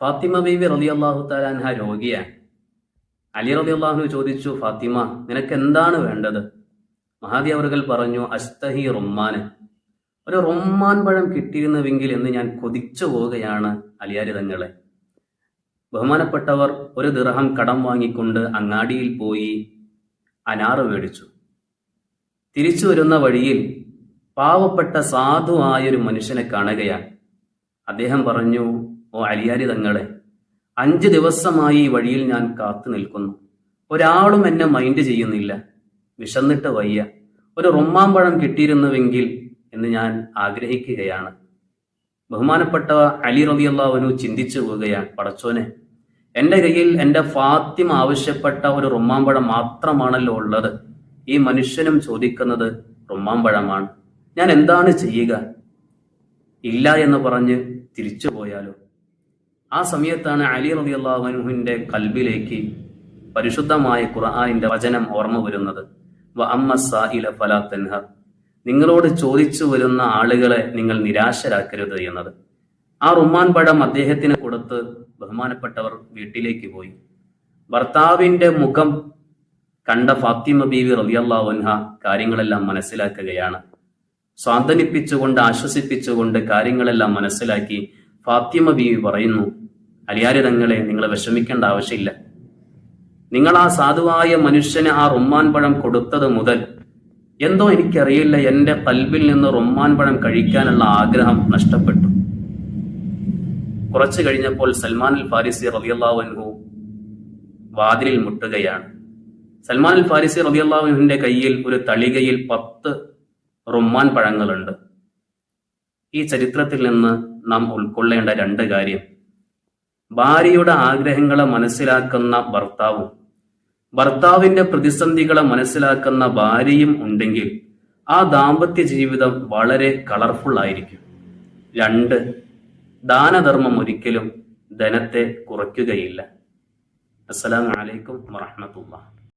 ഫാത്തിമ ബീവി റളിയല്ലാഹു തആല അൻഹ രോഗിയാണ്. അലി റളിയല്ലാഹു ചോദിച്ചു, ഫാത്തിമ നിനക്ക് എന്താണ് വേണ്ടത്? മഹാദി അവർകൾ പറഞ്ഞു, അസ്തഹി റുമ്മാന്, ഒരു റൊമ്മാൻ പഴം കിട്ടിയിരുന്നുവെങ്കിൽ എന്ന് ഞാൻ കൊതിച്ചു പോവുകയാണ് അലിയാരി തങ്ങളെ. ബഹുമാനപ്പെട്ടവർ ഒരു ദിർഹം കടം വാങ്ങിക്കൊണ്ട് അങ്ങാടിയിൽ പോയി അനാറ് മേടിച്ചു. തിരിച്ചു വരുന്ന വഴിയിൽ പാവപ്പെട്ട സാധുവായൊരു മനുഷ്യനെ കാണുകയാണ്. അദ്ദേഹം പറഞ്ഞു, ഓ അലിയാരി തങ്ങളെ, 5 ദിവസമായി ഈ വഴിയിൽ ഞാൻ കാത്തു നിൽക്കുന്നു. ഒരാളും എന്നെ മൈൻഡ് ചെയ്യുന്നില്ല. വിശന്നിട്ട് വയ്യ. ഒരു റൊമ്മാമ്പഴം കിട്ടിയിരുന്നുവെങ്കിൽ എന്ന് ഞാൻ ആഗ്രഹിക്കുകയാണ്. ബഹുമാനപ്പെട്ട അലി റളിയല്ലാഹു അൻഹു ചിന്തിച്ചു പോവുകയാണ്, പടച്ചോനെ, എൻ്റെ കയ്യിൽ എൻ്റെ ഫാത്തിമ ആവശ്യപ്പെട്ട ഒരു റൊമ്മാമ്പഴം മാത്രമാണല്ലോ ഉള്ളത്. ഈ മനുഷ്യനും ചോദിക്കുന്നത് റൊമ്മാമ്പഴമാണ്. ഞാൻ എന്താണ് ചെയ്യുക? ഇല്ല എന്ന് പറഞ്ഞ് തിരിച്ചു പോയാലോ? ആ സമയത്താണ് അലി റളിയല്ലാഹു അൻഹുവിന്റെ കൽബിലേക്ക് പരിശുദ്ധമായ ഖുർആനിന്റെ വചനം ഓർമ്മ വരുന്നത്. വ അമ്മ സായില ഫലാ തൻഹർ, നിങ്ങളോട് ചോദിച്ചു വരുന്ന ആളുകളെ നിങ്ങൾ നിരാശരാക്കരുത് എന്നത്. ആ റുമ്മാൻ പഴം അദ്ദേഹത്തിന് കൊടുത്ത് ബഹുമാനപ്പെട്ടവർ വീട്ടിലേക്ക് പോയി. ഭർത്താവിന്റെ മുഖം കണ്ട ഫാത്തിമ ബീവി റളിയല്ലാഹു അൻഹ കാര്യങ്ങളെല്ലാം മനസ്സിലാക്കുകയാണ്. സ്വാന്തനിപ്പിച്ചുകൊണ്ട് ആശ്വസിപ്പിച്ചുകൊണ്ട് കാര്യങ്ങളെല്ലാം മനസ്സിലാക്കി ഫാത്തിമ ബീവി പറയുന്നു, അലിയാരി തങ്ങളെ, നിങ്ങൾ വിഷമിക്കേണ്ട ആവശ്യമില്ല. നിങ്ങൾ ആ സാധുവായ മനുഷ്യന് ആ റുമ്മാൻ പഴം കൊടുത്തത് മുതൽ എന്തോ എനിക്കറിയില്ല, എൻ്റെ കൽബിൽ നിന്ന് റുമ്മാൻ പഴം കഴിക്കാനുള്ള ആഗ്രഹം നഷ്ടപ്പെട്ടു. കുറച്ചു കഴിഞ്ഞപ്പോൾ സൽമാൻ അൽ ഫാരിസി റളിയല്ലാഹു അൻഹു വാതിലിൽ മുട്ടുകയാണ്. സൽമാൻ അൽ ഫാരിസി റളിയല്ലാഹു അൻഹുവിന്റെ കയ്യിൽ ഒരു തളികയിൽ 10 റുമ്മാൻ പഴങ്ങളുണ്ട്. ഈ ചരിത്രത്തിൽ നിന്ന് നാം ഉൾക്കൊള്ളേണ്ട 2 കാര്യം: ഭാര്യയുടെ ആഗ്രഹങ്ങളെ മനസ്സിലാക്കുന്ന ഭർത്താവും ഭർത്താവിന്റെ പ്രതിസന്ധികളെ മനസ്സിലാക്കുന്ന ഭാര്യയും ഉണ്ടെങ്കിൽ ആ ദാമ്പത്യ ജീവിതം വളരെ കളർഫുൾ ആയിരിക്കും. 2, ദാനധർമ്മം ഒരിക്കലും ധനത്തെ കുറയ്ക്കുകയില്ല. അസ്സലാമു അലൈക്കും വറഹ്മത്തുള്ളാഹി.